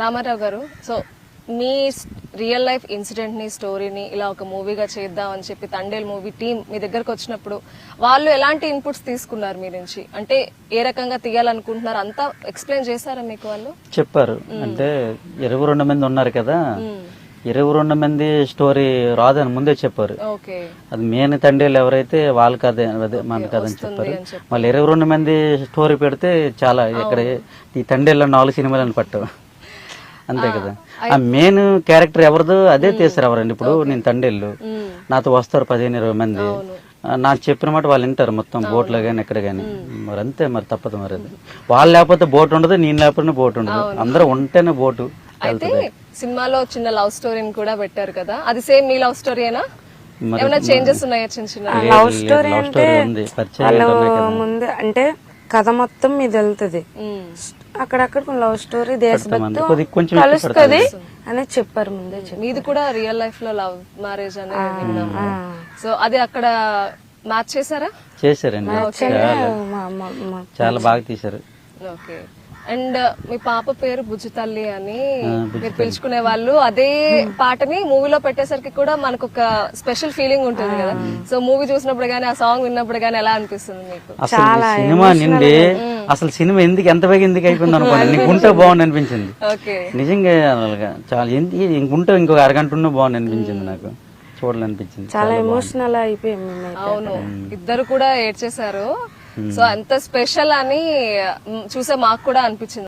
రామారావు గారు, సో మీ real life incident ని, స్టోరీని ఇలా ఒక మూవీగా చేద్దాం అని చెప్పి తండేల్ మూవీ టీం మీ దగ్గరకు వచ్చినప్పుడు వాళ్ళు ఎలాంటి ఇన్పుట్స్ తీసుకున్నారు మీ నుంచి? అంటే ఏ రకంగా తీయాలనుకుంటున్నారు అంతా ఎక్స్ప్లెయిన్ చేశారా మీకు వాళ్ళు? చెప్పారు. అంటే 22 మంది ఉన్నారు కదా, 22 మంది స్టోరీ రాదని ముందే చెప్పారు. ఓకే, అది మెయిన్ తండ్రిలు ఎవరైతే వాళ్ళ కథ అదే మన కథ అని చెప్పారు. మళ్ళీ 22 మంది స్టోరీ పెడితే చాలా ఇక్కడ ఈ తండ్రిలో 4 సినిమాలను పట్టావు అంతే కదా. ఆ మెయిన్ క్యారెక్టర్ ఎవరిదో అదే తీసారు ఎవరండి. ఇప్పుడు నేను తండ్రిళ్ళు నాతో వస్తారు 15-20 మంది, నాకు చెప్పిన మాట వాళ్ళు వింటారు మొత్తం, బోట్లో గానీ ఎక్కడ గానీ. మరి అంతే, మరి తప్పదు. మరి అది వాళ్ళు లేకపోతే బోట్ ఉండదు, నేను లేకపోతే బోట్ ఉండదు, అందరూ ఉంటేనే బోటు. అయితే సినిమాలో చిన్న లవ్ స్టోరీని కూడా పెట్టారు కదా, అది సేమ్ మీ లవ్ స్టోరీనా? ఏమైనా చేంజెస్ ఉన్నాయా చిన్న చిన్న? లవ్ స్టోరీ అంటే ముందు అంటే కథ మొత్తం మీద వెళ్తుంది, అక్కడక్కడ లవ్ స్టోరీ దేశభక్తి కలుస్తుంది అనేది చెప్పారు ముందే. మీది కూడా రియల్ లైఫ్ లో లవ్ మ్యారేజ్ అనేది విన్నాము. సో అది అక్కడ మ్యాచ్ చేశారా? చేశారండి, చాలా బాగా తీశారు. ఓకే. అండ్ మీ పాప పేరు బుజ్జితల్లి అని మీరు పిలుచుకునే వాళ్ళు. అదే పాటని మూవీలో పెట్టేసరికి కూడా మనకు ఒక స్పెషల్ ఫీలింగ్ ఉంటుంది కదా. సో మూవీ చూసినప్పుడు గానీ, ఆ సాంగ్ విన్నప్పుడు గానీ ఎలా అనిపిస్తుంది మీకు? అసలు సినిమా నిండి అసలు సినిమా ఎందుకు అయిపోయింది అనుకోండి, నీకు ఉంటే బాగుంది అనిపించింది. నిజంగా చాలా ఇంకుంటే ఇంకొక అరగంట ఉన్నా బాగుంది అనిపించింది, నాకు చూడాలనిపించింది. చాలా ఎమోషనల్ అయిపోయింది. అవును, ఇద్దరు కూడా ఏడ్చేశారు. సో అంత స్పెషల్ అని చూసే మాకు కూడా అనిపించింది.